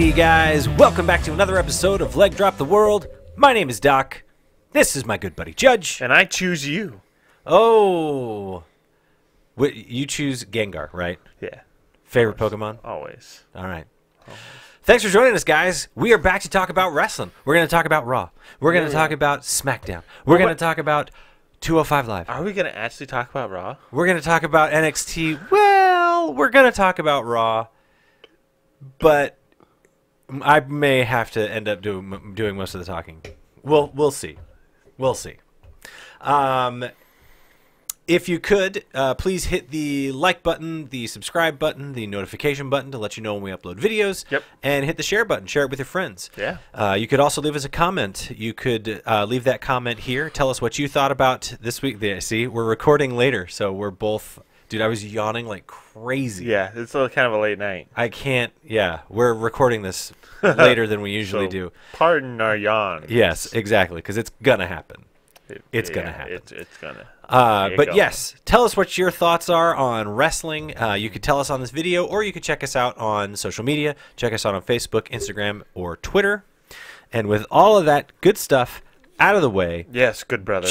Hey guys, welcome back to another episode of Leg Drop the World. My name is Doc. This is my good buddy Judge. And I choose you. Oh. You choose Gengar, right? Yeah. Favorite Pokemon? Always. All right. Always. Thanks for joining us, guys. We are back to talk about wrestling. We're going to talk about Raw. We're going to talk about Smackdown. We're going to talk about 205 Live. Are we going to actually talk about Raw? We're going to talk about NXT. Well, we're going to talk about Raw, but I may have to end up doing most of the talking. We'll see. We'll see. If you could, please hit the like button, the subscribe button, the notification button to let you know when we upload videos. Yep. And hit the share button. Share it with your friends. Yeah. You could also leave us a comment. You could leave that comment here. Tell us what you thought about this week. See, we're recording later, so we're both... Dude, I was yawning like crazy. Yeah, it's kind of a late night. I can't... Yeah, we're recording this later than we usually do. Pardon our yawns. Yes, exactly, because it's going to happen. It's going to happen. It's going to. But yes, tell us what your thoughts are on wrestling. You could tell us on this video, or you could check us out on social media. Check us out on Facebook, Instagram, or Twitter. And with all of that good stuff out of the way... Yes, good brother.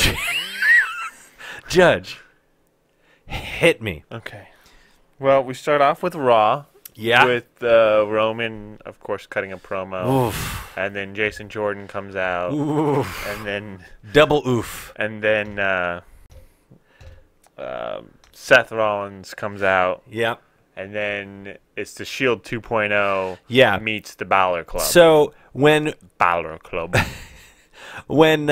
Judge, hit me. Okay. Well, we start off with Raw. Yeah. With Roman, of course, cutting a promo. Oof. And then Jason Jordan comes out. Oof. And then... Double oof. And then Seth Rollins comes out. Yep. And then it's the Shield 2.0 Yeah. meets the Balor Club. So when Balor Club. when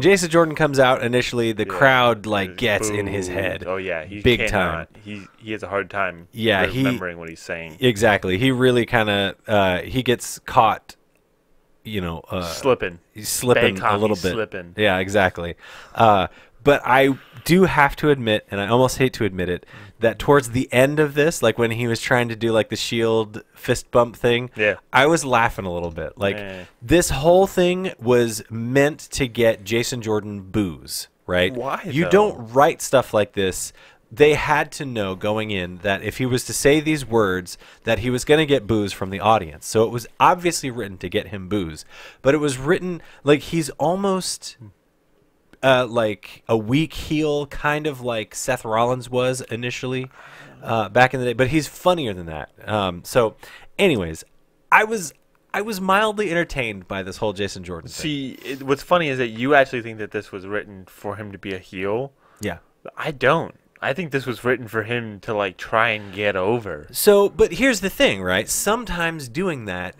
Jason Jordan comes out initially, the crowd like gets in his head. Oh yeah, he big time. He has a hard time. Yeah, remembering what he's saying. Exactly. He really kind of he gets caught. You know, slipping. He's slipping a little bit. Slipping. Yeah, exactly. But I do have to admit, and I almost hate to admit it, that towards the end of this, like when he was trying to do like the Shield fist bump thing, yeah, I was laughing a little bit. Like this whole thing was meant to get Jason Jordan boos, right? Why? You though? don't write stuff like this. They had to know going in that if he was to say these words, that he was going to get boos from the audience. So it was obviously written to get him boos, but it was written like he's almost like a weak heel, kind of like Seth Rollins was initially back in the day. But he's funnier than that. So, anyways, I was mildly entertained by this whole Jason Jordan thing. See, what's funny is that you actually think that this was written for him to be a heel. Yeah, I don't. I think this was written for him to like try and get over. So, but here's the thing, right? Sometimes doing that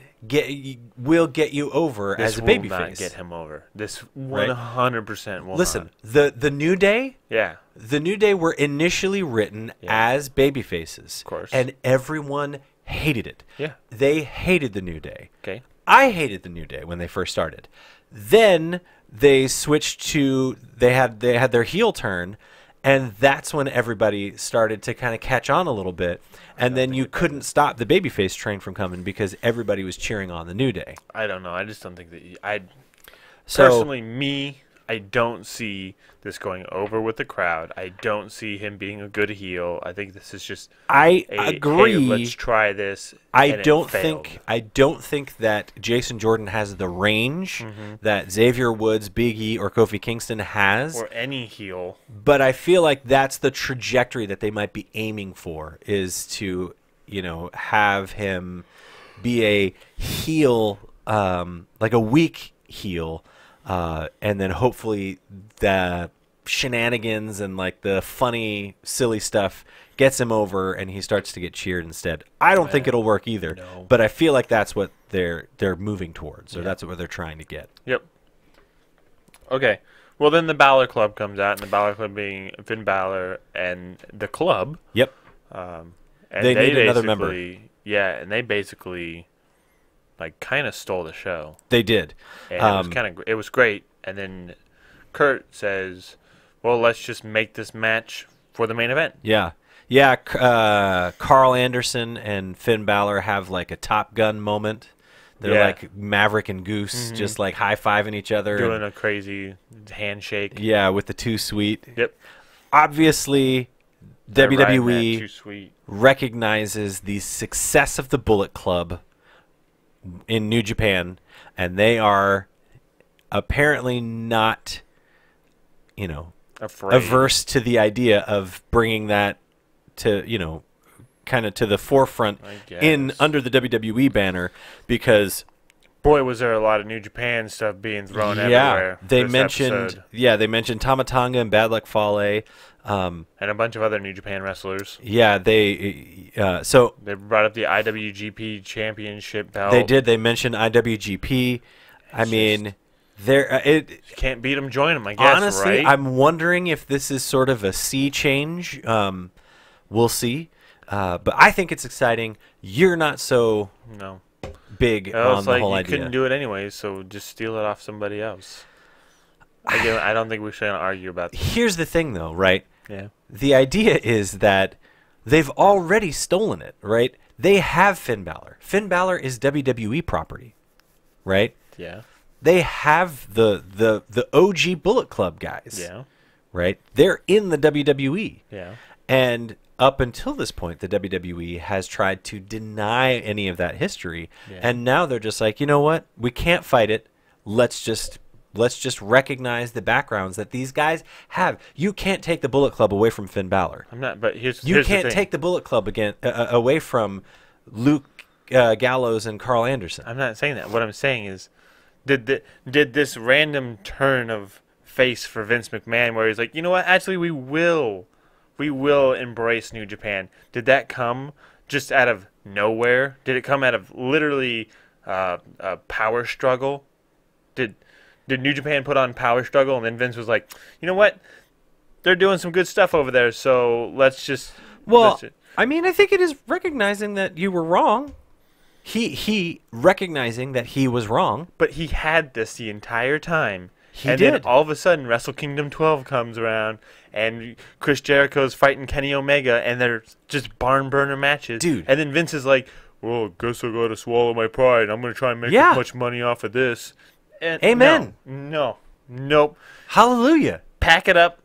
will get you over This as a will babyface. not get him over. This 100% will Listen, not. the New Day, Yeah. the New Day were initially written as babyfaces, Of course. and everyone hated it. Yeah. They hated the New Day. Okay. I hated the New Day when they first started. Then they switched to they had their heel turn. And that's when everybody started to kind of catch on a little bit. And then you couldn't stop the babyface train from coming because everybody was cheering on the New Day. I don't know. I just don't think that personally, I don't see this going over with the crowd. I don't see him being a good heel. I think this is just I agree. Hey, let's try this. I don't think that Jason Jordan has the range that Xavier Woods, Big E, or Kofi Kingston has, or any heel. But I feel like that's the trajectory that they might be aiming for, is to, you know, have him be a heel, like a weak heel, and then hopefully the shenanigans and like the funny, silly stuff gets him over, and he starts to get cheered instead. I don't think it'll work either, but I feel like that's what they're moving towards, or that's what they're trying to get. Yep. Okay. Well, then the Balor Club comes out, and the Balor Club being Finn Balor and the Club. Yep. And they need another member. Yeah, and they basically like kind of stole the show. They did. And it was great. And then Kurt says, "Well, let's just make this match for the main event." Yeah. Yeah, Carl Anderson and Finn Balor have like a Top Gun moment. They're like Maverick and Goose, just like high-fiving each other. Doing a crazy handshake. Yeah, with the Too Sweet. Yep. Obviously, WWE Too Sweet recognizes the success of the Bullet Club in New Japan, and they are apparently not, averse to the idea of bringing that to, kind of to the forefront under the WWE banner, because boy, was there a lot of New Japan stuff being thrown everywhere. They mentioned Tama Tonga and Bad Luck Fale, and a bunch of other New Japan wrestlers. Yeah, they brought up the IWGP Championship belt. They did. They mentioned IWGP. You can't beat them, join them, I guess. Honestly, right? I'm wondering if this is sort of a sea change. We'll see. But I think it's exciting. You're not so big on the whole idea. You couldn't do it anyway, so just steal it off somebody else. Again, I don't think we should argue about that. Here's the thing, though, right? Yeah. The idea is that they've already stolen it, right? They have Finn Balor. Finn Balor is WWE property, right? Yeah. They have the OG Bullet Club guys. Yeah. Right? They're in the WWE. Yeah. And up until this point, the WWE has tried to deny any of that history. Yeah. And now they're just like, you know what? We can't fight it. Let's just recognize the backgrounds that these guys have. You can't take the Bullet Club away from Finn Balor. I'm not, but here's you can't take the Bullet Club again away from Luke Gallows and Carl Anderson. I'm not saying that. What I'm saying is, did this random turn of face for Vince McMahon, where he's like, you know what? Actually, we will embrace New Japan. Did that come just out of nowhere? Did it come out of literally a power struggle? Did New Japan put on Power Struggle, and then Vince was like, you know what? They're doing some good stuff over there, so let's just... Well, I think it is recognizing that you were wrong. He recognizing that he was wrong. But he had this the entire time. He did. Then all of a sudden, Wrestle Kingdom 12 comes around, and Chris Jericho's fighting Kenny Omega, and they're just barn burner matches. Dude. And then Vince is like, well, I guess I gotta swallow my pride. I'm going to try and make as much money off of this. And Amen. Nope. Hallelujah. Pack it up.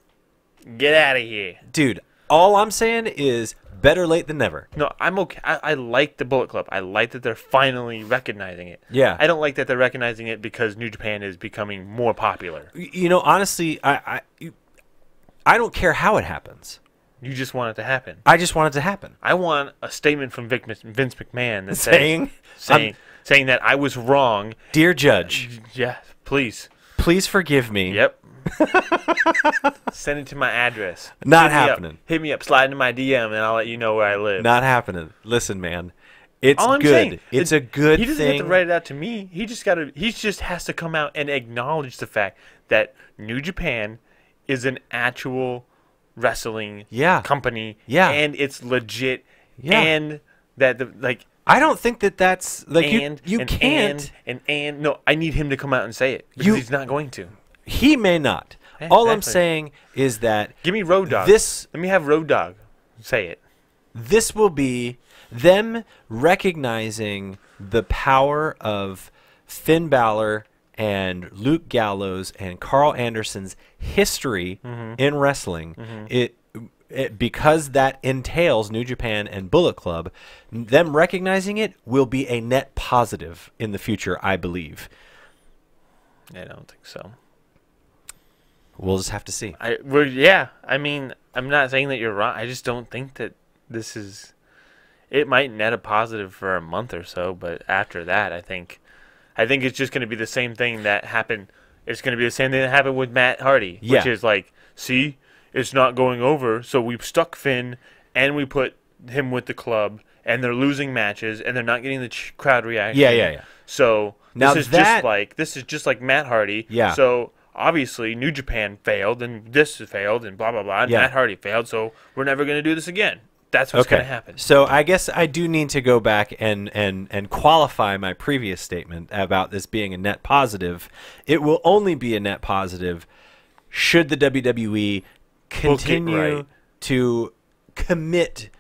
Get out of here. Dude, all I'm saying is better late than never. No, I'm okay. I like the Bullet Club. I like that they're finally recognizing it. Yeah. I don't like that they're recognizing it because New Japan is becoming more popular. Honestly, I don't care how it happens. You just want it to happen. I just want it to happen. I want a statement from Vince McMahon that saying that I was wrong. Dear Judge. Yeah, please. Please forgive me. Yep. Send it to my address. Not happening. Hit me up. Slide into my DM, and I'll let you know where I live. Not happening. Listen, man. It's all I'm good. Saying, it's a good thing. He doesn't have to write it out to me. He just has to come out and acknowledge the fact that New Japan is an actual wrestling company. Yeah. And it's legit. Yeah. And that I don't think that's like you can't. No, I need him to come out and say it because he's not going to. He may not. Yeah, all I'm saying is that give me Road Dogg. Let me have Road Dogg say it. This will be them recognizing the power of Finn Balor and Luke Gallows and Carl Anderson's history in wrestling. Because that entails New Japan and Bullet Club, them recognizing it will be a net positive in the future, I believe. I don't think so. We'll just have to see. I'm not saying that you're wrong. I just don't think that this is... It might net a positive for a month or so, but after that, I think it's just going to be the same thing that happened. It's going to be the same thing that happened with Matt Hardy, which is like, see... It's not going over, so we've stuck Finn, and we put him with the club, and they're losing matches, and they're not getting the crowd reaction. Yeah. So now this is just like Matt Hardy. Yeah. So obviously New Japan failed, and this failed, and blah blah blah. And Matt Hardy failed, so we're never going to do this again. That's what's going to happen. So I guess I do need to go back and qualify my previous statement about this being a net positive. It will only be a net positive should the WWE continue to commit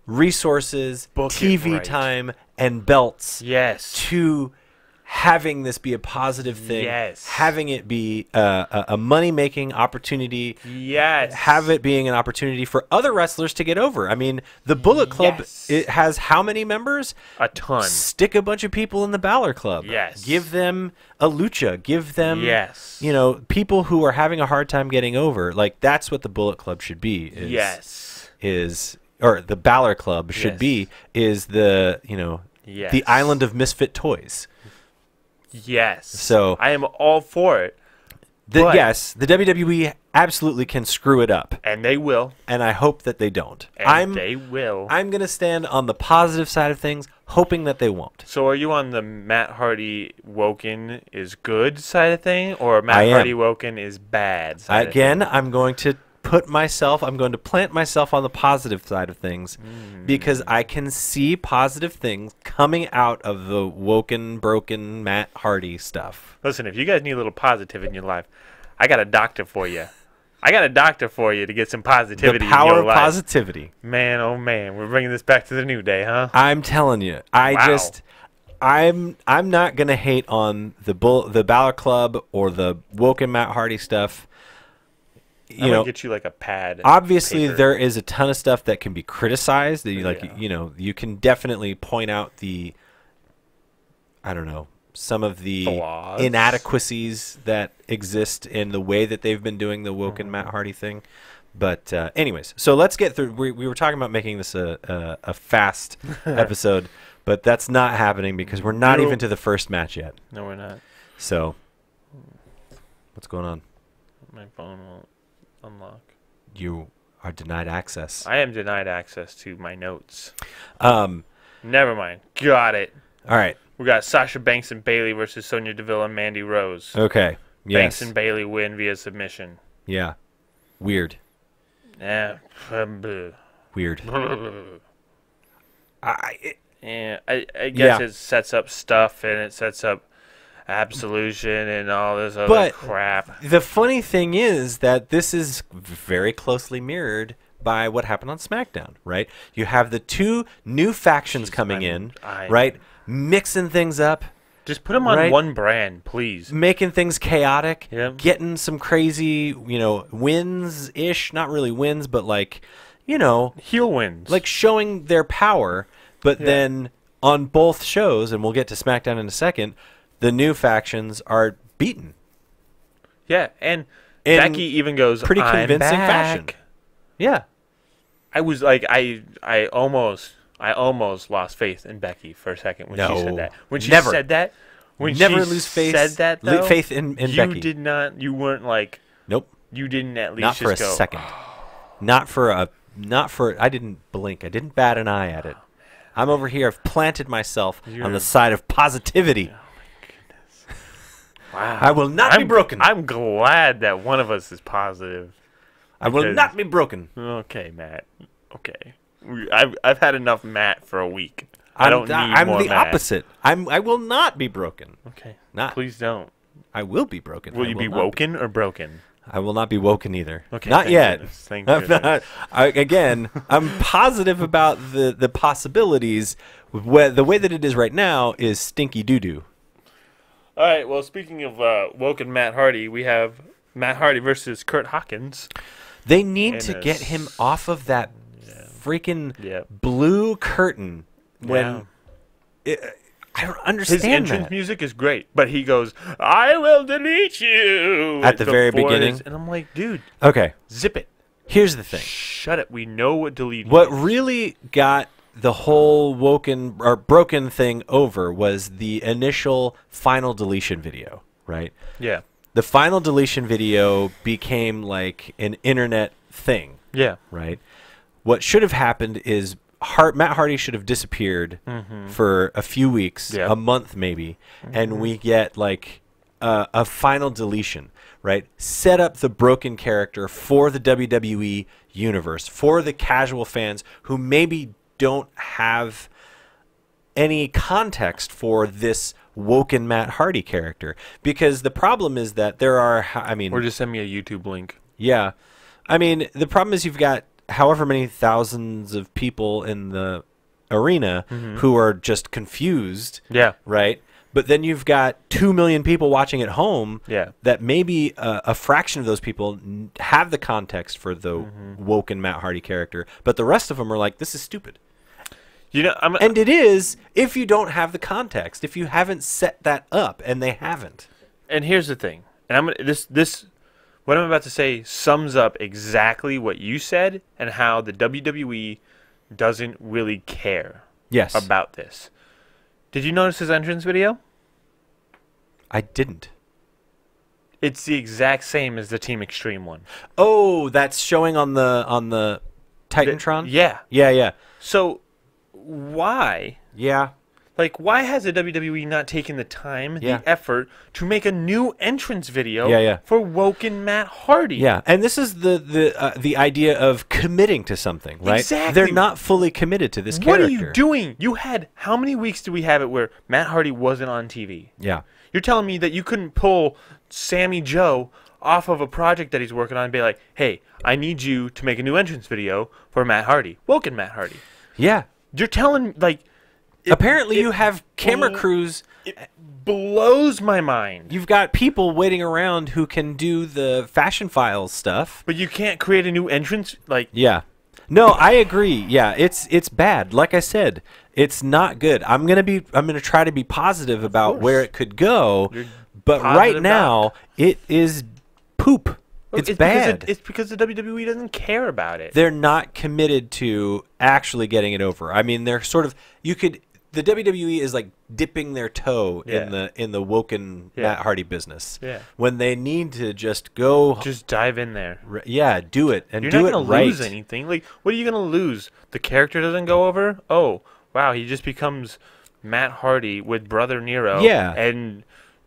resources, TV time, and belts to having this be a positive thing, Yes. having it be a money-making opportunity, Yes. have it being an opportunity for other wrestlers to get over. I mean, the Bullet Club, Yes. it has how many members? A ton. Stick a bunch of people in the Balor Club. Yes. Give them a lucha. Give them, Yes. you know, people who are having a hard time getting over. Like, that's what the Bullet Club should be. Or the Balor Club should be, is the, you know, the island of misfit toys. Yes. So I am all for it. Yes, the WWE absolutely can screw it up. And they will. And I hope that they don't. They will. I'm going to stand on the positive side of things, hoping that they won't. So are you on the Matt Hardy Woken is good side of thing, or Matt Hardy Woken is bad side of thing? I'm going to plant myself on the positive side of things because I can see positive things coming out of the woken, broken Matt Hardy stuff. Listen, if you guys need a little positivity in your life, I got a doctor for you. I got a doctor for you to get some positivity in your life. The power of positivity. Man, oh man, we're bringing this back to the new day, huh? I'm telling you. I'm not going to hate on the Balor Club or the woken Matt Hardy stuff. I'm gonna get you like a pad. Obviously, paper. there is a ton of stuff that can be criticized. That Yeah. You can definitely point out some of the flaws, inadequacies that exist in the way that they've been doing the woken Matt Hardy thing. But anyways, so let's get through. We were talking about making this a fast episode, but that's not happening because we're not even to the first match yet. No, we're not. So, what's going on? My phone won't unlock. You are denied access. I am denied access to my notes. Never mind. Got it. All right. We got Sasha Banks and Bayley versus Sonya Deville and Mandy Rose. Okay. Yes. Banks and Bayley win via submission. Yeah. Weird. Yeah. Weird. I guess it sets up stuff and it sets up absolution and all this other crap. The funny thing is that this is very closely mirrored by what happened on SmackDown, right? You have the two new factions coming in, right? Mixing things up. Just put them on one brand, please. Making things chaotic. Yep. Getting some crazy, wins-ish. Not really wins, but heel wins. Like showing their power, but then on both shows, and we'll get to SmackDown in a second, the new factions are beaten. Yeah, and Becky even goes, pretty convincing fashion. Yeah. I was like, I almost lost faith in Becky for a second when she said that. When she said that, lose faith. Said that, though, faith in Becky. You did not. You weren't like. Nope. You didn't at least not for just a second. Not for. I didn't blink. I didn't bat an eye at it. I'm over here. I've planted myself on the side of positivity. Wow. I will not be broken. I'm glad that one of us is positive. I will not be broken. Okay, Matt. Okay. I've had enough Matt for a week. I don't need more I'm the Matt. opposite. I will not be broken. Okay. Not. Please don't. I will be broken. Will you be woken or broken? I will not be woken either. Okay. Not yet. Thank goodness. Again, I'm positive about the possibilities. The way that it is right now is stinky doo-doo. All right. Well, speaking of woken Matt Hardy, we have Matt Hardy versus Kurt Hawkins. They need to get him off of that freaking blue curtain. When I don't understand his entrance music is great, but he goes, "I will delete you" at the very beginning, and I'm like, dude, okay, zip it. Here's the thing. Shut it. We know what deleting. What really got the whole woken or broken thing over was the initial final deletion video, right? Yeah. The final deletion video became like an internet thing. Yeah. Right? What should have happened is Matt Hardy should have disappeared for a few weeks, a month maybe, and we get like a final deletion, right? Set up the broken character for the WWE universe, for the casual fans who maybe don't have any context for this woken Matt Hardy character. Because the problem is that there are, or just send me a YouTube link. Yeah. I mean, the problem is you've got however many thousands of people in the arena who are just confused. Yeah. Right? But then you've got 2 million people watching at home. Yeah. That maybe a fraction of those people have the context for the woken Matt Hardy character, but the rest of them are like, this is stupid. You know, and it is if you don't have the context, if you haven't set that up, and they haven't. And here's the thing, and what I'm about to say sums up exactly what you said and how the WWE doesn't really care. Yes. About this. Did you notice his entrance video? I didn't. It's the exact same as the Team Extreme one. Oh, that's showing on the Titantron? Yeah. Yeah. So why? Yeah. Like, why has the WWE not taken the time, Yeah. the effort to make a new entrance video Yeah. for woken Matt Hardy? Yeah, and this is the idea of committing to something, right? Exactly. They're not fully committed to this character. What are you doing? You had, how many weeks do we have it where Matt Hardy wasn't on TV? Yeah. You're telling me that you couldn't pull Sammy Joe off of a project that he's working on and be like, hey, I need you to make a new entrance video for Matt Hardy, woken Matt Hardy. Yeah. You're telling, like... Apparently you have camera crews. It blows my mind. You've got people waiting around who can do the Fashion Files stuff. But you can't create a new entrance? Like... Yeah. No, I agree. Yeah, it's bad. Like I said, it's not good. I'm gonna try to be positive about where it could go, but right now it is poop. It's bad. It's because the WWE doesn't care about it. They're not committed to actually getting it over. I mean, they're sort of the WWE is like dipping their toe in the woken Matt Hardy business. Yeah. When they need to just go dive in there. Yeah, do it and You're do not it gonna right. lose anything. Like, what are you gonna lose? The character doesn't go over? Oh, wow, he just becomes Matt Hardy with Brother Nero. Yeah. And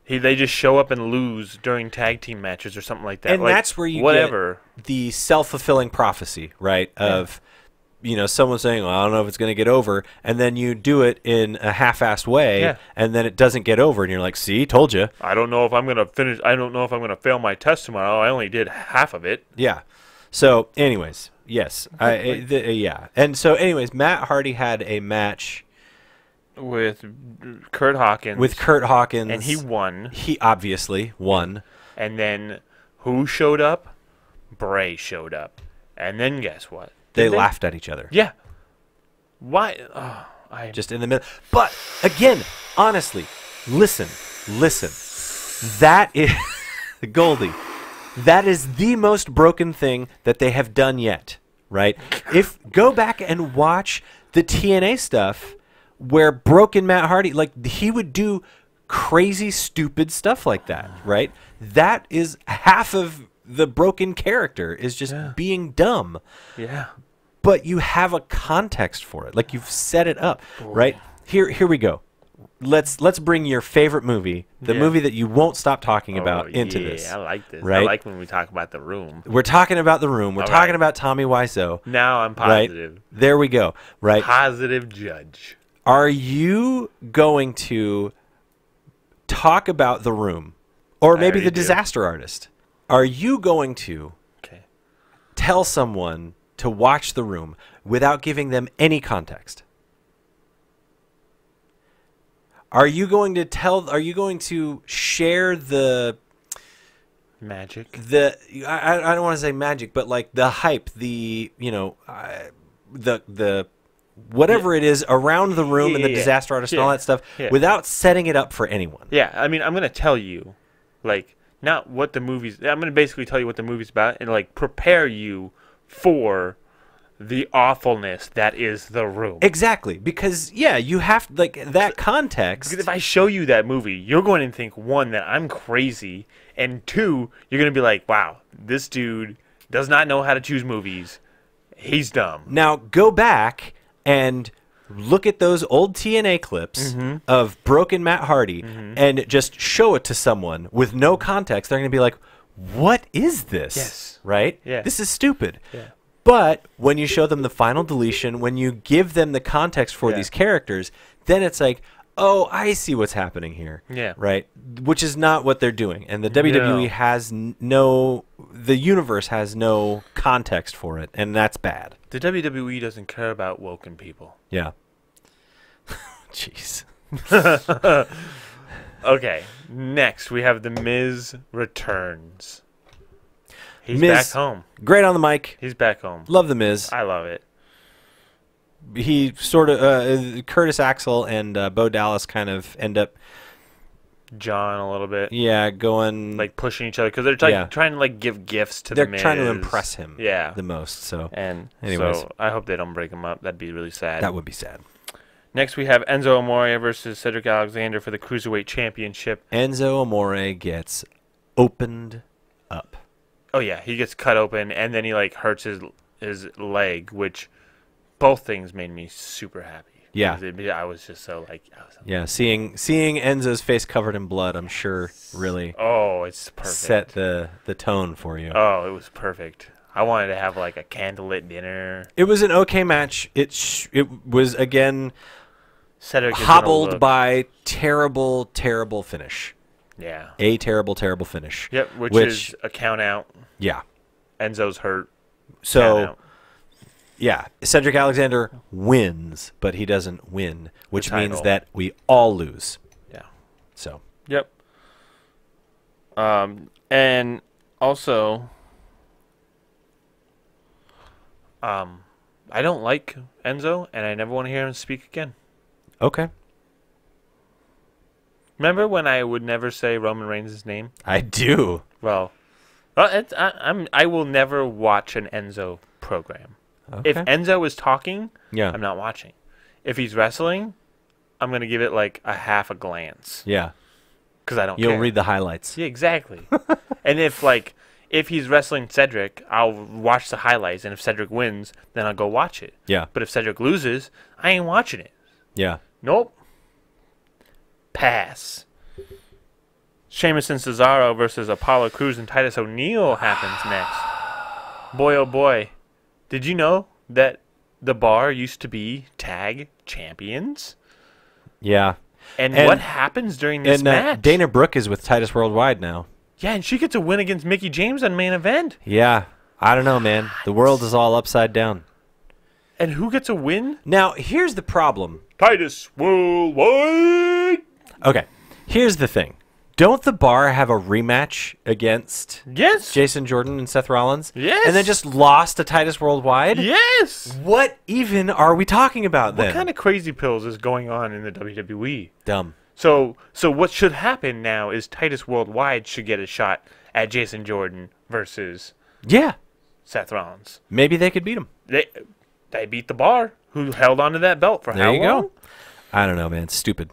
they just show up and lose during tag team matches or something like that. And like, that's where you get the self-fulfilling prophecy, right? Of someone saying, well, I don't know if it's going to get over, and then you do it in a half-assed way, and then it doesn't get over, and you're like, see, told you. I don't know if I'm going to finish. I don't know if I'm going to fail my test tomorrow. I only did half of it. Yeah. So, anyways, yes. Yeah. And so, anyways, Matt Hardy had a match with Kurt Hawkins. And he won. He obviously won. And then who showed up? Brie showed up. And then guess what? They laughed at each other. Yeah. Why? Just in the middle. But, again, honestly, listen. That is... Goldie. That is the most broken thing that they have done yet, right? Go back and watch the TNA stuff where broken Matt Hardy, like, he would do crazy, stupid stuff like that, right? That is half of the broken character, is just being dumb. Yeah. But you have a context for it. Like, you've set it up, right? Here we go. Let's bring your favorite movie, the movie that you won't stop talking about, into this. I like this. Right? I like when we talk about The Room. We're talking about The Room. We're talking about Tommy Wiseau. Now I'm positive. Right? There we go. Right? Positive judge. Are you going to talk about The Room, or maybe The Disaster Artist? Are you going to tell someone to watch The Room without giving them any context? Are you going to share the magic? I don't want to say magic, but like the hype, the whatever it is around The Room and The Disaster Artist and all that stuff without setting it up for anyone? Yeah, I mean, I'm going to tell you, like, not what the movie's... I'm going to basically tell you what the movie's about and, like, prepare you for the awfulness that is The Room. Exactly, because, you have, like, that context. Because if I show you that movie, you're going to think, one, that I'm crazy, and two, you're going to be like, wow, this dude does not know how to choose movies. He's dumb. Now, go back and look at those old TNA clips of broken Matt Hardy and just show it to someone with no context. They're going to be like, what is this? Yes. Right? Yeah. This is stupid. Yeah. But when you show them the final deletion, when you give them the context for these characters, then it's like, oh, I see what's happening here. Yeah. Right? Which is not what they're doing. And the WWE has the universe has no context for it, and that's bad. The WWE doesn't care about woken people. Yeah. Jeez. Okay. Next, we have The Miz returns. He's Miz, back home. Great on the mic. He's back home. Love the Miz. I love it. He sort of Curtis Axel and Bo Dallas kind of end up, John a little bit. yeah, going Like pushing each other because they're trying to like give gifts to they're the Miz. trying to impress him. Yeah. the most. So And anyways, so I hope they don't break him up. That'd be really sad. that would be sad. Next, we have Enzo Amore versus Cedric Alexander for the Cruiserweight Championship. Enzo Amore gets opened up. Oh yeah, he gets cut open and then he like hurts his leg, which both things made me super happy. Yeah. I was just so like, Yeah, seeing Enzo's face covered in blood, I'm sure really oh, it's perfect. set the tone for you. Oh, it was perfect. I wanted to have like a candlelit dinner. It was an okay match. It was again Cedric is gonna hobbled look- by terrible finish. Yeah. A terrible finish. Yep, which is a count out. Yeah. Enzo's hurt. Count So out. yeah, Cedric Alexander wins, but he doesn't win, which The means title. that we all lose. Yeah. So Yep. And also, I don't like Enzo, and I never want to hear him speak again. okay, Remember when I would never say Roman Reigns' name? I do. Well, I will never watch an Enzo program. Okay. If Enzo is talking, Yeah. I'm not watching. If he's wrestling, I'm gonna give it like a half a glance Yeah. because I don't. You'll care. read the highlights. Yeah, exactly. And if he's wrestling Cedric, I'll watch the highlights, and if Cedric wins, then I'll go watch it. Yeah. But if Cedric loses, I ain't watching it. Yeah. Nope. Pass. Sheamus and Cesaro versus Apollo Crews and Titus O'Neil happens next. Boy, oh boy. Did you know that the Bar used to be tag champions? Yeah. And And- what happens during this And match? Dana Brooke is with Titus Worldwide now. Yeah, and she gets a win against Mickie James on main event. Yeah. I don't know, man. The world is all upside down. And who gets a win? Now, here's the problem. Titus Worldwide. Okay. Here's the thing. Don't the Bar have a rematch against Yes. Jason Jordan and Seth Rollins? Yes. And then just lost to Titus Worldwide? Yes. What even are we talking about then? What kind of crazy pills is going on in the WWE? Dumb. So what should happen now is Titus Worldwide should get a shot at Jason Jordan versus Yeah. Seth Rollins. Maybe they could beat him. They beat the Bar, who held onto that belt for There how you long? go. I don't know, man. Stupid.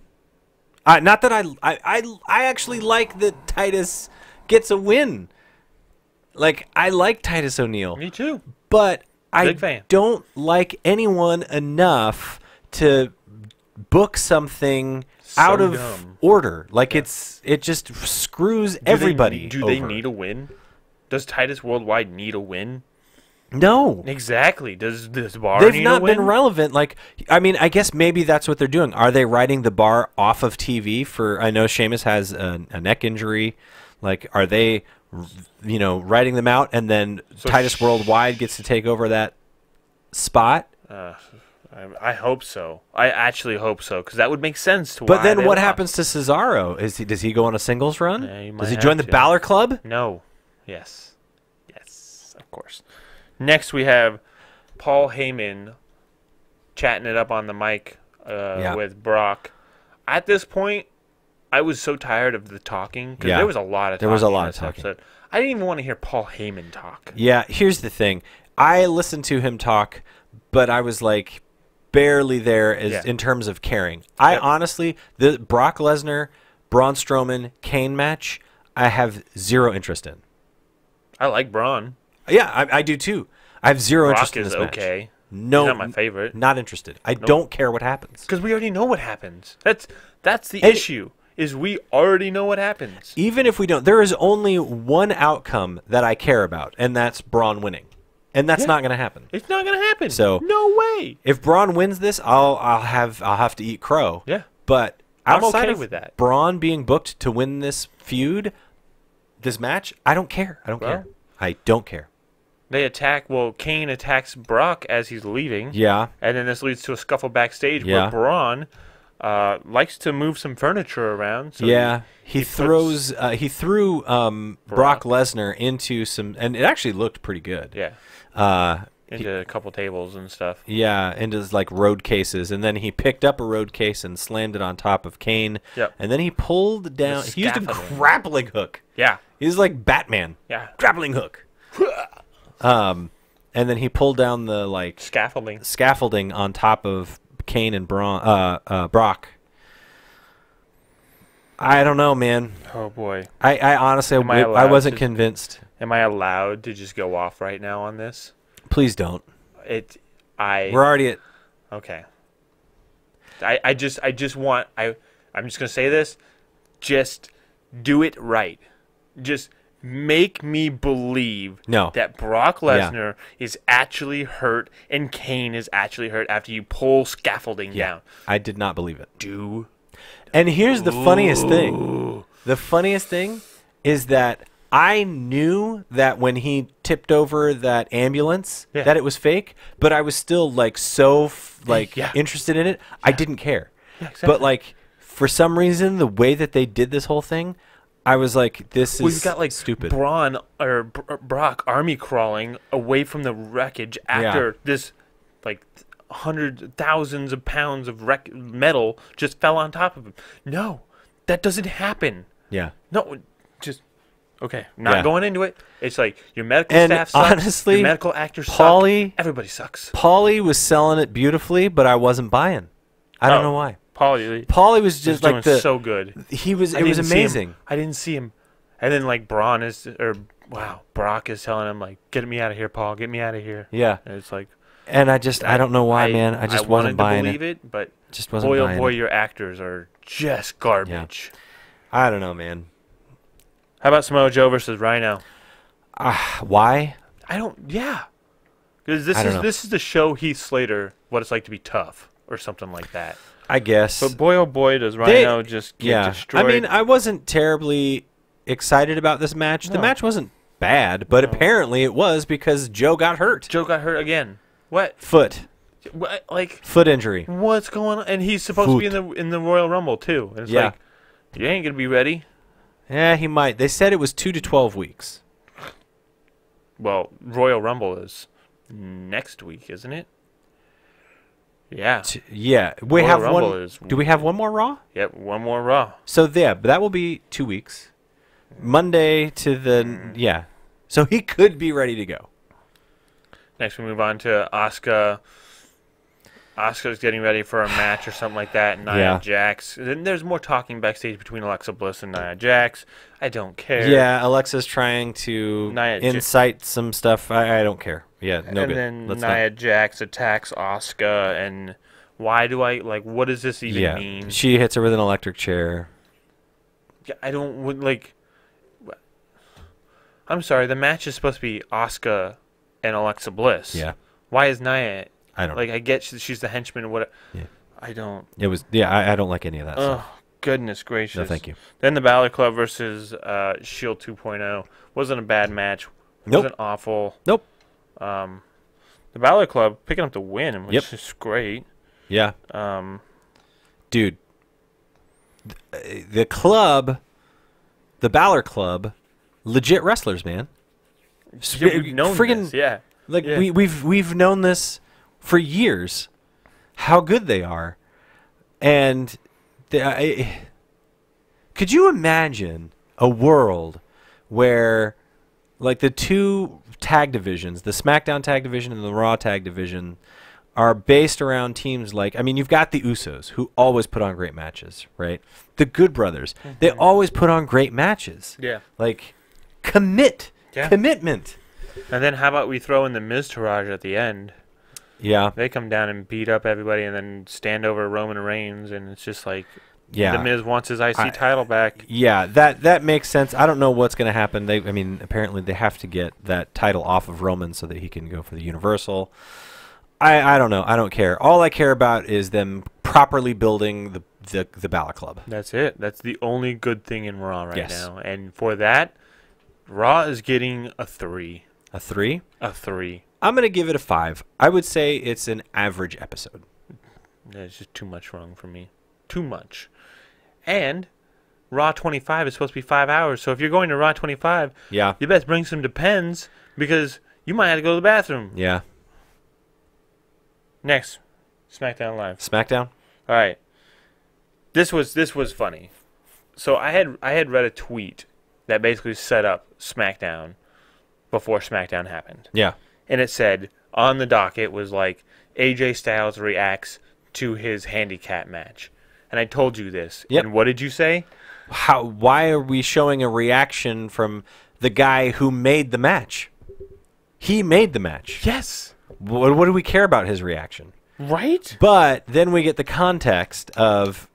Not that I actually like that Titus gets a win. Like, I like Titus O'Neil. Me too. But Big fan. don't like anyone enough to book something out of dumb. order. Like, it just screws everybody Do they over. need a win? Does Titus Worldwide need a win? No. Exactly. Does this Bar They've need not a win? been relevant. Like, I mean, I guess maybe that's what they're doing. Are they writing the Bar off of TV for? I know Sheamus has a neck injury. Like, are they, writing them out, and then Titus Worldwide gets to take over that spot? I hope so. I actually hope so, because that would make sense to. But why then they what lost. happens to Cesaro? Does he go on a singles run? Yeah, he might Does he have join the to. Balor Club? No. Yes. Yes, of course. Next, we have Paul Heyman chatting it up on the mic with Brock. At this point, I was so tired of the talking because there was a lot of talking. There was a lot in of this talking. episode. I didn't even want to hear Paul Heyman talk. Yeah, here's the thing. I listened to him talk, but I was like barely there in terms of caring. I honestly, the Brock Lesnar, Braun Strowman, Kane match, I have zero interest in. I like Braun. Yeah, I do too. I have zero interest Brock in is this match. okay. No, He's not my favorite. Not interested. I don't care what happens. Because we already know what happens. That's the And- issue. Is we already know what happens. Even if we don't, there is only one outcome that I care about, and that's Braun winning, and that's not going to happen. It's not gonna happen. So- no way. If Braun wins this, I'll have to eat crow. Yeah. But I'm outside okay of with that. Braun being booked to win this feud, this match, I don't care. I don't care. I don't care. They attack. Well, Kane attacks Brock as he's leaving. Yeah. And then this leads to a scuffle backstage Yeah. where Braun likes to move some furniture around. So yeah, he puts threw Brock Lesnar into some, and it actually looked pretty good. Yeah. Into a couple tables and stuff. Yeah, into like road cases, and then he picked up a road case and slammed it on top of Kane. Yep. And then he pulled down. He used a grappling hook. Yeah. He was like Batman. Yeah. Grappling hook. And then he pulled down the like scaffolding on top of Kane and Brock. I don't know, man. Oh boy. I honestly, I wasn't convinced. Am I allowed to just go off right now on this? Please don't. We're already at. Okay. I'm just gonna say this. Just do it right. Just make me believe that Brock Lesnar is actually hurt and Kane is actually hurt after you pull scaffolding down. I did not believe it. And here's the funniest thing. The funniest thing is that I knew that when he tipped over that ambulance that it was fake, but I was still like so interested in it. I didn't care. Yeah, exactly. But like for some reason, the way that they did this whole thing, I was like, this is We've got like stupid. Brock army crawling away from the wreckage after this like thousands of pounds of metal just fell on top of him. No, that doesn't happen. Yeah. No, just okay. Not going into it. It's like your medical staff sucks. Honestly, your medical actors suck. Everybody sucks. Paulie was selling it beautifully, but I wasn't buying. I don't know why. Paulie was just like so good. It was amazing. I didn't see him, and then like Brock is telling him like, "Get me out of here, Paul. Get me out of here." Yeah, and it's like, and I don't know why, man. I just wasn't buying it. I wanted to believe it, but just wasn't buying boy, your actors are just garbage. Yeah. I don't know, man. How about Samoa Joe versus Rhino? Why? Because this is the show Heath Slater what it's like to be tough or something like that. I guess. But boy, oh boy, does Rhino just get destroyed. I mean, I wasn't terribly excited about this match. No. The match wasn't bad, but apparently it was because Joe got hurt. Joe got hurt again. What? Foot. What? Like foot injury. What's going on? And he's supposed to be in the Royal Rumble too. And it's like, you ain't gonna be ready. Yeah, he might. They said it was 2 to 12 weeks. Well, Royal Rumble is next week, isn't it? Yeah. Yeah. We have one. Do we have one more Raw? Yep, one more Raw. So that will be 2 weeks. Monday to the So he could be ready to go. Next we move on to Asuka. Asuka's getting ready for a match or something like that. Nia Jax. Then there's more talking backstage between Alexa Bliss and Nia Jax. I don't care. Yeah, Alexa's trying to incite some stuff. I don't care. Yeah, no good. And then Nia Jax attacks Asuka, and why do what does this even mean? She hits her with an electric chair. Yeah, I don't like. I'm sorry. The match is supposed to be Asuka and Alexa Bliss. Yeah. Why is Nia? I don't I get she's the henchman or what. Yeah. I don't. It was I don't like any of that stuff. Goodness gracious. No, thank you. Then the Balor Club versus Shield 2.0 wasn't a bad match. Nope. Wasn't awful. Nope. The Balor Club picking up the win, which is great. Yeah. Dude, the club, the Balor Club, legit wrestlers, man. Yeah, we've known this. Yeah. We've known this for years, how good they are, and could you imagine a world where, like, the two tag divisions, the SmackDown tag division and the Raw tag division, are based around teams like, I mean, you've got the Usos, who always put on great matches, right? The Good Brothers, they always put on great matches. Yeah. Like, commitment. And then how about we throw in the Miz Taraj at the end? Yeah. They come down and beat up everybody and then stand over Roman Reigns, and it's just like, the Miz wants his IC title back. Yeah, that makes sense. I don't know what's going to happen. Apparently they have to get that title off of Roman so that he can go for the Universal. I don't know. I don't care. All I care about is them properly building the Balor Club. That's it. That's the only good thing in Raw right now. And for that, Raw is getting a 3. A 3? A 3. I'm going to give it a 5. I would say it's an average episode. It's just too much wrong for me. too much. And Raw 25 is supposed to be 5 hours. So if you're going to Raw 25, Yeah. you best bring some Depends because you might have to go to the bathroom. Yeah. Next, SmackDown Live. SmackDown? All right. This was funny. So I had read a tweet that basically set up SmackDown before SmackDown happened. Yeah. And it said on the docket was like AJ Styles reacts to his handicap match. And I told you this. Yep. And what did you say? Why are we showing a reaction from the guy who made the match? He made the match. Yes. What do we care about his reaction? Right? But then we get the context of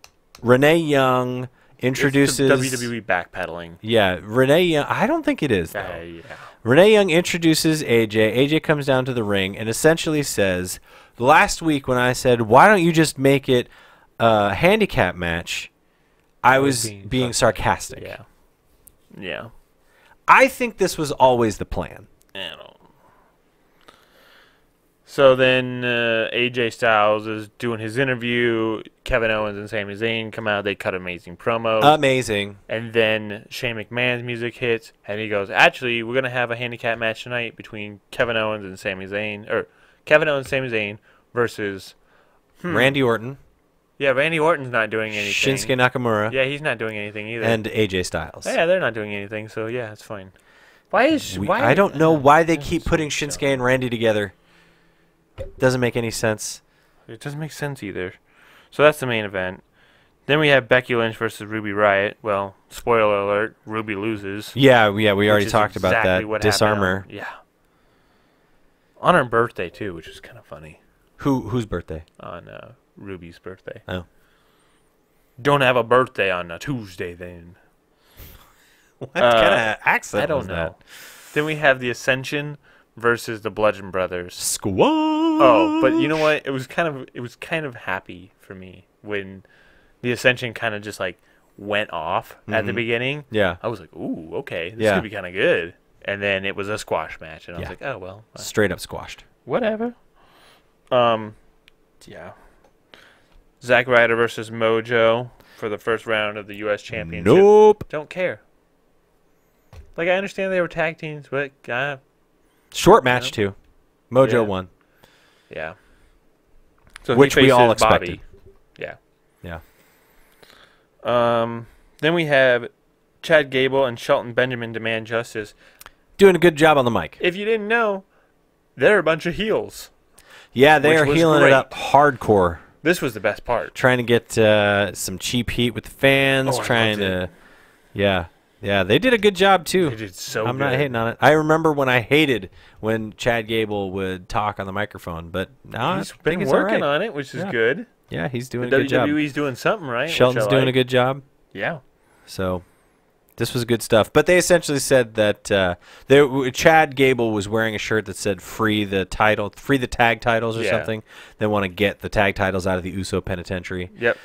Renee Young introduces It's the WWE backpedaling. Yeah, Renee Young. I don't think it is though. Yeah. Renee Young introduces AJ. AJ comes down to the ring and essentially says, "Last week when I said why don't you just make it a handicap match, I was being sarcastic." Yeah. Yeah. I think this was always the plan. I don't. So then AJ Styles is doing his interview. Kevin Owens and Sami Zayn come out. They cut amazing promos. Amazing. And then Shane McMahon's music hits, and he goes, "Actually, we're gonna have a handicap match tonight between Kevin Owens and Sami Zayn, or Kevin Owens and Sami Zayn versus Randy Orton. Yeah, Randy Orton's not doing anything. Shinsuke Nakamura. Yeah, he's not doing anything either. And AJ Styles. Yeah, they're not doing anything. So yeah, it's fine. I don't know why they keep putting Shinsuke and Randy together. Doesn't make any sense. It doesn't make sense either. So that's the main event. Then we have Becky Lynch versus Ruby Riott. Well, spoiler alert, Ruby loses. Yeah, we already talked about that. What Disarmor. Yeah. On her birthday too, which is kind of funny. Whose birthday? On Ruby's birthday. Oh. Don't have a birthday on a Tuesday then. What kind of accent I don't was know. that? Then we have the Ascension versus the Bludgeon Brothers. Squad. Oh, but you know what? It was kind of happy for me when the Ascension kind of just like went off at the beginning. Yeah. I was like, ooh, okay, this could be kind of good. And then it was a squash match, and I was like, oh well, straight up squashed. whatever. Yeah. Zack Ryder versus Mojo for the first round of the U.S. Championship. Nope. Don't care. Like, I understand they were tag teams, but Short match too. Mojo won. yeah. So Which he we all faces Bobby. expected. Yeah. Yeah. Then we have Chad Gable and Shelton Benjamin demand justice. Doing a good job on the mic. If you didn't know, they're a bunch of heels. Yeah, they Which are was healing great. it up hardcore. This was the best part. Trying to get some cheap heat with the fans. Oh, I trying loved to, yeah, they did a good job too. They did so I'm good. not hating on it. I remember when I hated when Chad Gable would talk on the microphone, but now He's I think been he's working all right. on it, which is Yeah. good. Yeah, he's doing The a good job. WWE's doing something right. Shelton's doing a good job. Yeah. So this was good stuff. But they essentially said that Chad Gable was wearing a shirt that said free the tag titles or something. They want to get the tag titles out of the Uso Penitentiary. Yep.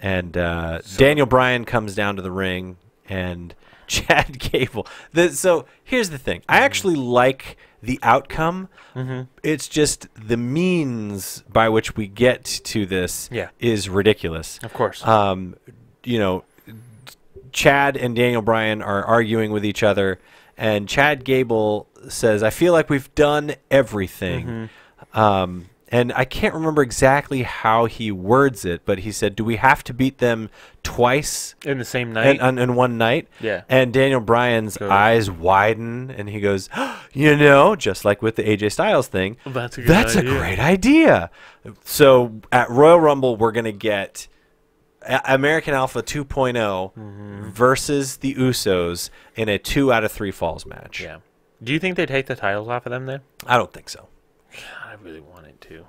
Daniel Bryan comes down to the ring and Chad Gable. So here's the thing. I actually like the outcome. It's just the means by which we get to this is ridiculous. Of course. Chad and Daniel Bryan are arguing with each other, and Chad Gable says, "I feel like we've done everything." And I can't remember exactly how he words it, but he said, "Do we have to beat them twice in the same night? In one night?" Yeah. And Daniel Bryan's eyes widen, and he goes, just like with the AJ Styles thing, That's a great idea. So at Royal Rumble, we're going to get American Alpha 2.0 versus the Usos in a 2 out of 3 falls match. Yeah. Do you think they take the titles off of them then? I don't think so. God, I really wanted to.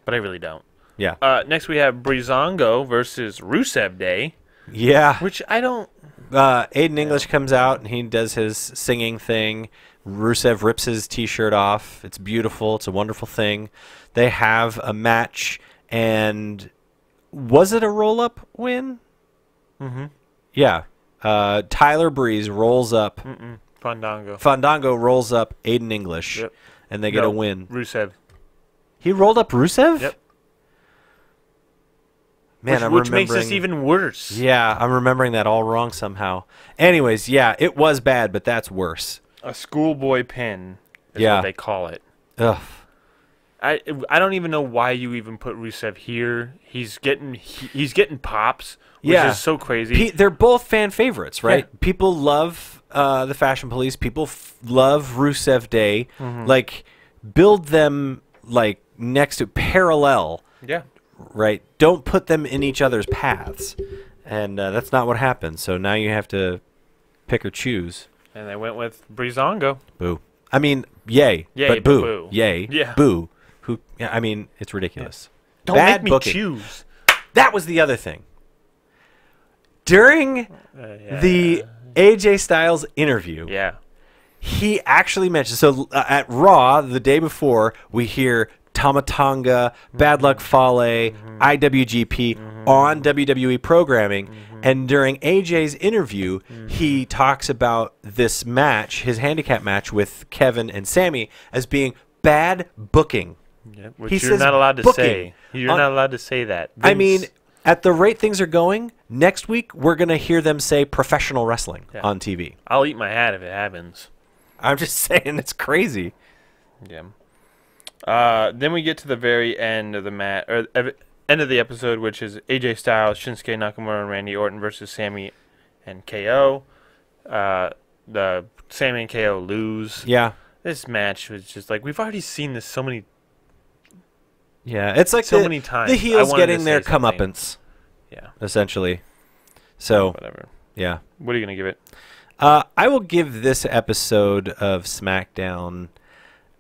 But I really don't. Yeah. Next we have Breezango versus Rusev Day. Yeah. Which I don't... Aiden English comes out and he does his singing thing. Rusev rips his t-shirt off. It's beautiful. It's a wonderful thing. They have a match, and was it a roll-up win? Yeah. Tyler Breeze rolls up. Fandango rolls up Aiden English, and they get a win. Rusev. He rolled up Rusev? Yep. Man, which makes this even worse. Yeah, I'm remembering that all wrong somehow. Anyways, yeah, it was bad, but that's worse. A schoolboy pin is Yeah. what they call it. Ugh. I don't even know why you even put Rusev here. He's getting pops, which is so crazy. They're both fan favorites, right? Yeah. People love the Fashion Police. People love Rusev Day. Like, build them like next to parallel. Yeah. Right? Don't put them in each other's paths. And that's not what happened. So now you have to pick or choose. And they went with Breezango. Boo. I mean, yay. Yay, but boo. boo. Yay. Yeah. Boo. Who? Yeah, I mean, it's ridiculous. Don't Bad make me booking. choose. That was the other thing. During the AJ Styles interview, Yeah. he actually mentioned, so at Raw the day before, we hear Tamatanga, Bad Luck Fale, IWGP on WWE programming, and during AJ's interview, he talks about this match, his handicap match with Kevin and Sammy, as being bad booking. Yeah, which He you're says not allowed to booking. say. You're not allowed to say that. I mean, at the rate things are going, next week we're going to hear them say professional wrestling on TV. I'll eat my hat if it happens. I'm just saying, it's crazy. Yeah. Then we get to the very end of the end of the episode, which is AJ Styles, Shinsuke Nakamura, and Randy Orton versus Sammy and KO. The Sammy and KO lose. Yeah. This match was just like, we've already seen this so many. Yeah, it's like so many times. the heels I wanted getting to their say something. comeuppance, Yeah. essentially. So, Whatever. yeah. What are you gonna give it? I will give this episode of SmackDown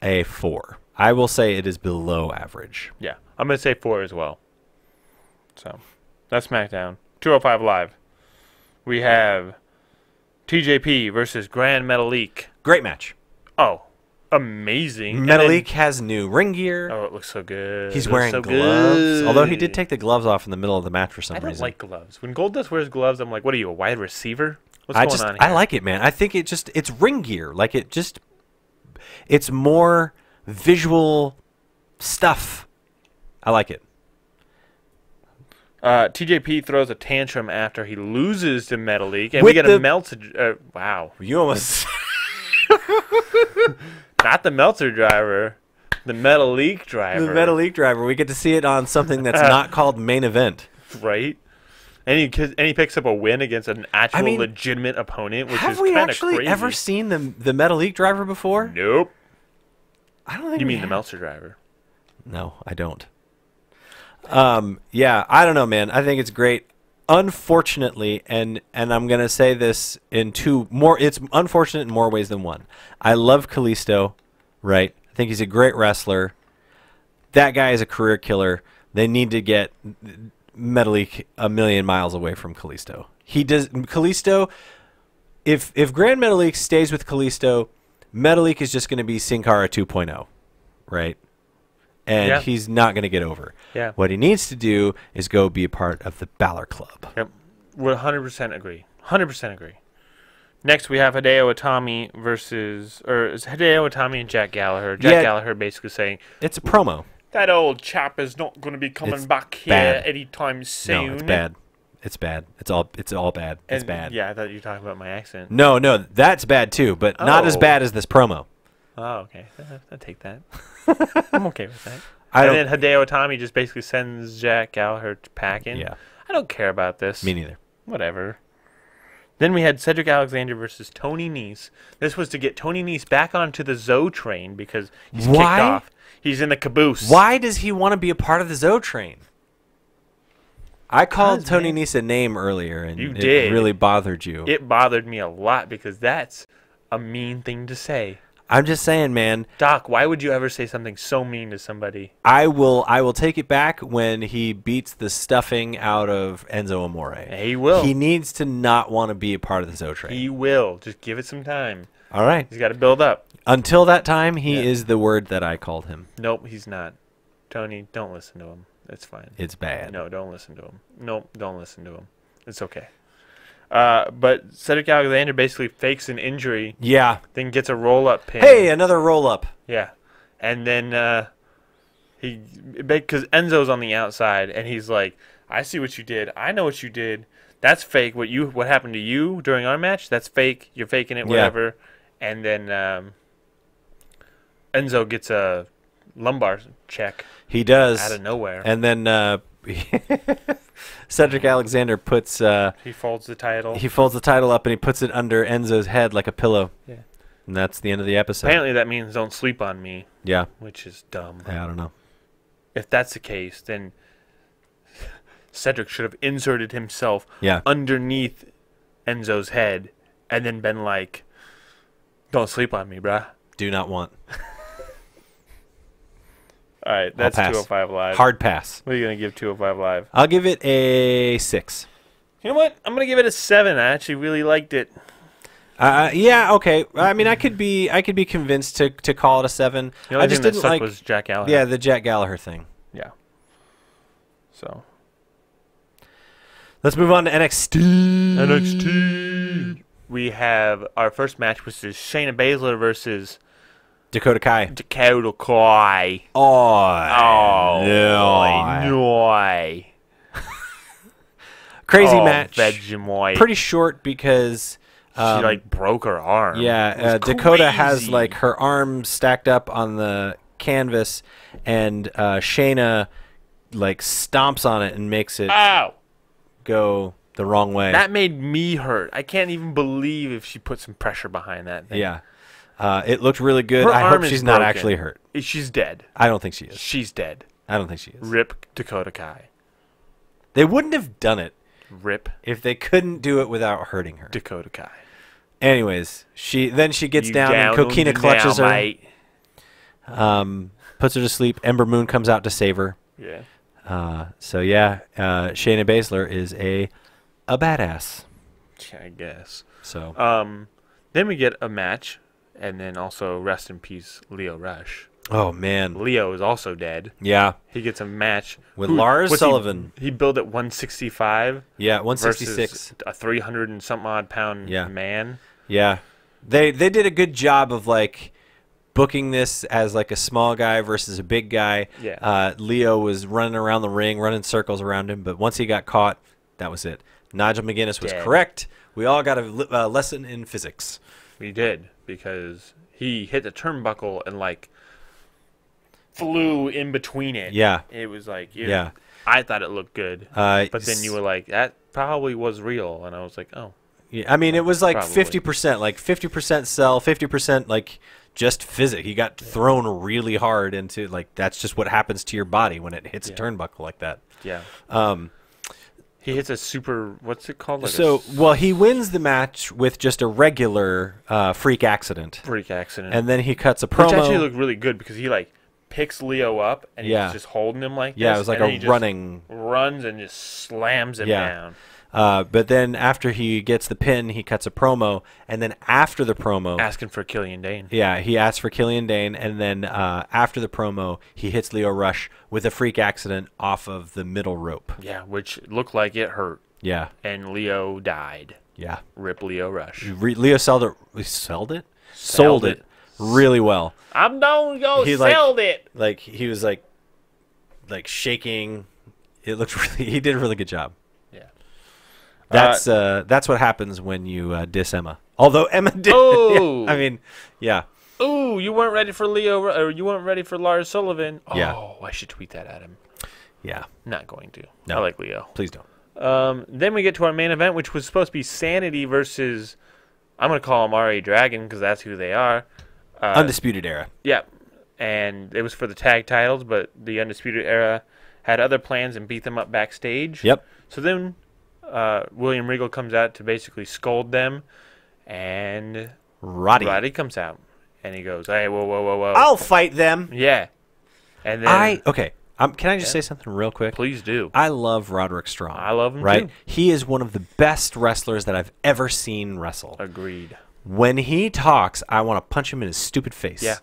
a 4. I will say it is below average. Yeah, I'm gonna say 4 as well. So, that's SmackDown. 205 Live. We have TJP versus Grand Metalik. Great match. Oh, amazing! Metalik has new ring gear. Oh, it looks so good. He's It looks wearing so gloves. good. Although he did take the gloves off in the middle of the match for some I don't reason. like gloves. When Goldust wears gloves, I'm like, what are you, a wide receiver? What's going on here? I like it, man. I think it's ring gear. Like it's more visual stuff. I like it. TJP throws a tantrum after he loses to Metalik, and With we get a Meltzer. Wow. You almost Not the Meltzer driver, the Metalik driver. the Metalik driver. We get to see it on something that's not called main event. Right? And he picks up a win against an actual legitimate opponent, which is Have we kind of actually crazy. ever seen the Metalik driver before? Nope. I don't think You we mean the have. Meltzer driver? No, I don't. Yeah, I don't know, man. I think it's great. Unfortunately, and I'm gonna say this in it's unfortunate in more ways than one. I love Kalisto, right? I think he's a great wrestler. That guy is a career killer. They need to get Metalik a million miles away from Kalisto. Kalisto, if Grand Metalik stays with Kalisto, Metalik is just going to be Sin Cara 2.0, right? And he's not going to get over. Yeah. What he needs to do is go be a part of the Balor Club. Yep. Would 100% agree. 100% agree. Next, we have Hideo Itami it's Hideo Itami and Jack Gallagher. Jack Gallagher basically saying, It's a promo. that old chap is not going to be coming back here bad. anytime soon. No, it's bad. It's bad. It's all bad. It's And, bad. Yeah, I thought you were talking about my accent. No, that's bad too, but not as bad as this promo. Oh, okay. I'll take that. I'm okay with that. And then Hideo Itami just basically sends Jack Gallagher packing. Yeah. I don't care about this. Me neither. Whatever. Then we had Cedric Alexander versus Tony Nese. This was to get Tony Nese back onto the Zoe train because he's kicked off. He's in the caboose. Why does he want to be a part of the Zoe train? I called Tony Nese a name earlier, and You it did. really bothered you. It bothered me a lot because that's a mean thing to say. I'm just saying, man. Doc, why would you ever say something so mean to somebody? I will take it back when he beats the stuffing out of Enzo Amore. He will. He needs to not want to be a part of the Zoe train. He will. Just give it some time. All right. He's got to build up. Until that time, he is the word that I called him. Nope, he's not. Tony, don't listen to him. It's fine. It's bad. No, don't listen to him. Nope, don't listen to him. It's okay. But Cedric Alexander basically fakes an injury. Yeah. Then gets a roll-up pin. Hey, another roll-up. Yeah. And then because Enzo's on the outside, and he's like, I see what you did. I know what you did. That's fake. What happened to you during our match? That's fake. You're faking it, whatever. Yeah. And then Enzo gets a lumbar check. He does out of nowhere. And then Cedric Alexander puts. He folds the title. He folds the title up and he puts it under Enzo's head like a pillow. Yeah. And that's the end of the episode. Apparently that means don't sleep on me. Yeah. Which is dumb. Yeah, I don't know. If that's the case, then Cedric should have inserted himself underneath Enzo's head and then been like, don't sleep on me, bruh. Do not want. All right, that's 205 Live. Hard pass. What are you going to give 205 Live? I'll give it a 6. You know what? I'm going to give it a 7. I actually really liked it. Yeah, okay. I mean, I could be convinced to call it a 7. The only I just thing didn't that sucked like was Jack Gallagher. Yeah, the Jack Gallagher thing. Yeah. So let's move on to NXT. NXT. We have our first match, which is Shayna Baszler versus Dakota Kai. Dakota Kai. Oh no. Crazy match. Vegemite. Pretty short because she like broke her arm. Yeah, Dakota has like her arm stacked up on the canvas, and Shayna like stomps on it and makes it go the wrong way. That made me hurt. I can't even believe if she put some pressure behind that thing. Yeah. It looked really good. Her I arm hope she's is not broken. actually hurt. She's dead. I don't think she is. She's dead. I don't think she is. Rip Dakota Kai. They wouldn't have done it Rip if they couldn't do it without hurting her. Dakota Kai. Anyways, she gets down and Coquina clutches her. Mate. Puts her to sleep. Ember Moon comes out to save her. Yeah. Shayna Baszler is a badass. I guess. So. Then we get a match, and then also rest in peace, Lio Rush. Oh man. Lio is also dead. Yeah. He gets a match with Lars Sullivan. He billed at 165. Yeah, 166. A 300 and something odd pound man. Yeah. They did a good job of like booking this as like a small guy versus a big guy. Yeah. Leo was running around the ring, running circles around him, but once he got caught, that was it. Nigel McGuinness was correct. We all got a lesson in physics. We did, because he hit the turnbuckle and like flew in between it. Yeah. It was like, yeah. I thought it looked good. But then you were like, that probably was real. And I was like, oh. Yeah, I mean, it was like 50%. Like 50% sell, 50% like just physics. He got thrown really hard into, like, that's just what happens to your body when it hits a turnbuckle like that. Yeah. He hits a super, what's it called? Like he wins the match with just a regular freak accident. And then he cuts a promo. Which actually looked really good because he, like, picks Leo up and he's just holding him like this. Yeah, it was like a running. Runs and just slams him down. But then after he gets the pin, he cuts a promo. And then after the promo. Asking for Killian Dane. Yeah, he asks for Killian Dane. And then after the promo, he hits Lio Rush with a freak accident off of the middle rope. Yeah, which looked like it hurt. Yeah. And Leo died. Yeah. Rip Lio Rush. Leo sold it? Sold it really well. I'm done, sold it. Like, he was like shaking. It looked really, he did a really good job. Yeah. That's what happens when you diss Emma. Although Emma did. Oh. Yeah, I mean, yeah. Ooh, you weren't ready for Leo, or you weren't ready for Lars Sullivan. Oh, yeah. I should tweet that at him. Yeah. Not going to. No. I like Leo. Please don't. Then we get to our main event, which was supposed to be Sanity versus, I'm going to call them RA Dragon because that's who they are. Undisputed Era. Yeah. And it was for the tag titles, but the Undisputed Era had other plans and beat them up backstage. Yep. So then William Regal comes out to basically scold them, and Roddy comes out, and he goes, "Hey, whoa. I'll fight them." Yeah. And then can I just say something real quick? Please do. I love Roderick Strong. I love him too. He is one of the best wrestlers that I've ever seen wrestle. Agreed. When he talks, I want to punch him in his stupid face. Yeah.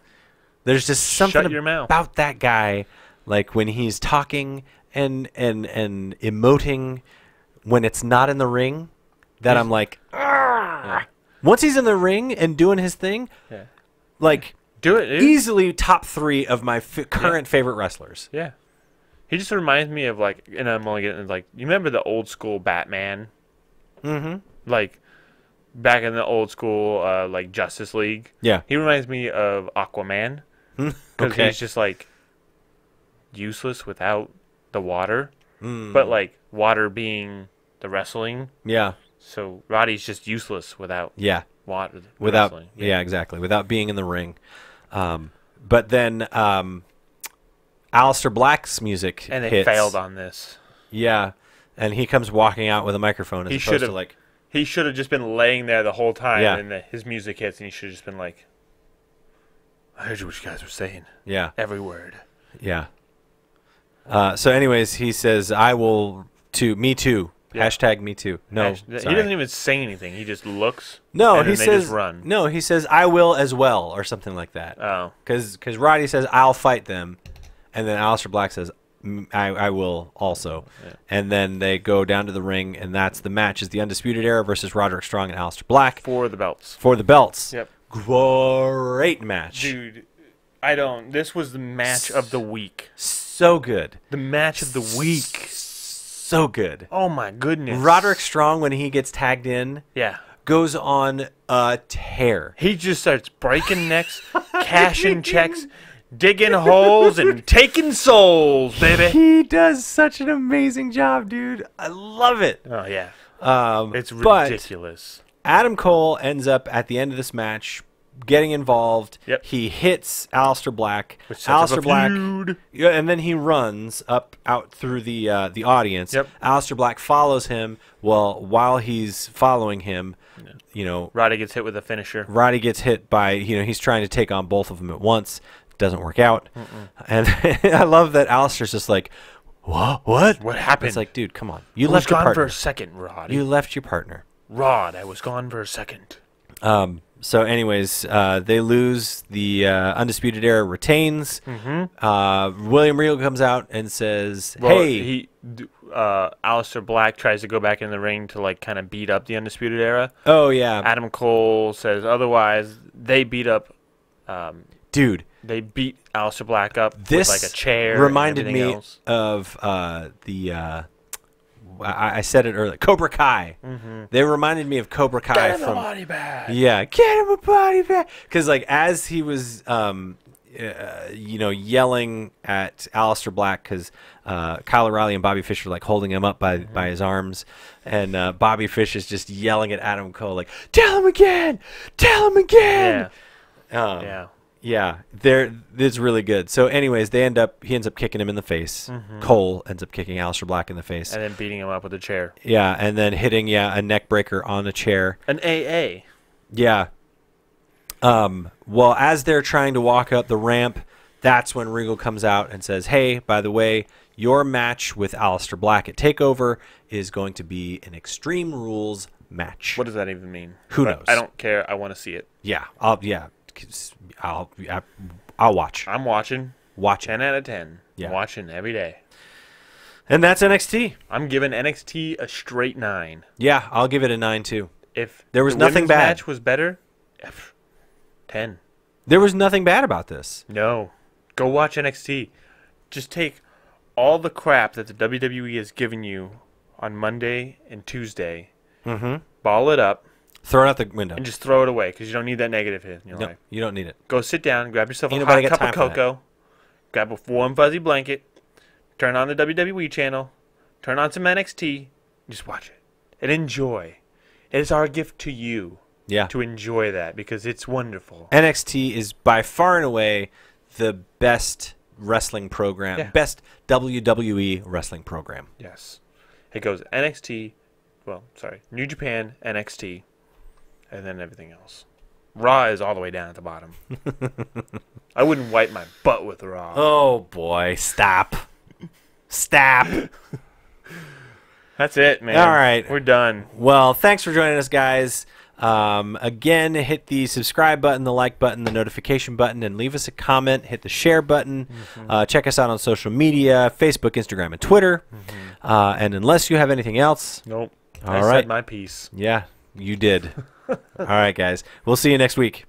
There's just something mouth. about that guy, like when he's talking and emoting when it's not in the ring, that I'm like, yeah. Once he's in the ring and doing his thing, like, do it, dude. Easily top 3 of my current favorite wrestlers. Yeah. He just reminds me of like, and I'm only getting like, you remember the old school Batman? Mm-hmm. Like back in the old school, like Justice League. Yeah. He reminds me of Aquaman because Okay. he's just like useless without the water, Mm. but like water being the wrestling. Yeah. So Roddy's just useless without Yeah. water. The Without. wrestling. Yeah. Exactly. Without being in the ring. But then Aleister Black's music And they hits. failed on this. Yeah. And he comes walking out with a microphone as He opposed should've- to like. He should have just been laying there the whole time, Yeah. and his music hits, and he should have just been like, "I heard what you guys were saying, Yeah. every word." Yeah. So, anyways, he says, "I will too. Me too. Yeah. Hashtag me too." No, He sorry. doesn't even say anything. He just looks. No, and he then they says just run. No, he says, "I will as well," or something like that. Oh, Because Roddy says, "I'll fight them," and then Aleister Black says, I will also." Yeah. And then they go down to the ring, and that's the match: is the Undisputed Era versus Roderick Strong and Aleister Black for the belts. for the belts. Yep. Great match. Dude, I don't. This was the match of the week. So good. The match of the week. So good. Oh my goodness. Roderick Strong, when he gets tagged in, Yeah. goes on a tear. He just starts breaking necks, cashing checks, digging holes, and taking souls, baby. He does such an amazing job, dude. I love it. Oh yeah. It's but ridiculous. Adam Cole ends up at the end of this match getting involved. Yep. He hits Aleister Black. Which sets up Aleister a Black. feud. Yeah, and then he runs out through the audience. Yep. Aleister Black follows him. Well, while he's following him, you know, Roddy gets hit with a finisher. Roddy gets hit by, he's trying to take on both of them at once. Doesn't work out. And I love that Alistair's just like, what? What happened? It's like, dude, come on. You I was left your gone partner. for a second, Roddy. You left your partner. Rod, I was gone for a second. So anyways, they lose. The Undisputed Era retains. William Regal comes out and says, Well, hey. Aleister Black tries to go back in the ring to like kind of beat up the Undisputed Era. Oh, yeah. Adam Cole says otherwise. They beat up. Dude. They beat Aleister Black up This with like a chair. reminded and me everything else. of I said it earlier, Cobra Kai. They reminded me of Cobra Kai Get him a from body bag. Yeah, get him a body bag. Because like as he was, yelling at Aleister Black, because Kyle O'Reilly and Bobby Fish were like holding him up by his arms, and Bobby Fish is just yelling at Adam Cole like, "Tell him again, tell him again." Yeah. Yeah, it's really good. So, anyways, he ends up kicking him in the face. Cole ends up kicking Aleister Black in the face. And then beating him up with a chair. Yeah, and then hitting a neck breaker on the chair. An AA. Yeah. Well, as they're trying to walk up the ramp, that's when Regal comes out and says, "Hey, by the way, your match with Aleister Black at TakeOver is going to be an Extreme Rules match." What does that even mean? Who But knows? I don't care. I want to see it. Yeah, I'll watch. I'm watching. Watch it. 10 out of 10. Yeah. I'm watching every day. And that's NXT. I'm giving NXT a straight 9. Yeah, I'll give it a 9 too. If There was the nothing women's bad. match was better, 10. There was nothing bad about this. No. Go watch NXT. Just take all the crap that the WWE has given you on Monday and Tuesday, ball it up, Throw it out the window. and just throw it away because you don't need that negative hit in your No, life. you don't need it. Go sit down, grab yourself Ain't a nobody hot got cup of time for that. cocoa, grab a warm fuzzy blanket, turn on the WWE channel, turn on some NXT, just watch it and enjoy. It is our gift to you Yeah. to enjoy that because it's wonderful. NXT is by far and away the best wrestling program, Yeah. best WWE wrestling program. Yes. It goes NXT, New Japan, NXT, and then everything else. Raw is all the way down at the bottom. I wouldn't wipe my butt with Raw. Oh boy, stop. Stop. That's it, man. All right. We're done. Well, thanks for joining us, guys. Again, hit the subscribe button, the like button, the notification button, and leave us a comment. Hit the share button. Check us out on social media, Facebook, Instagram, and Twitter. And unless you have anything else, Nope. All I right. said my piece. yeah, you did. All right, guys. We'll see you next week.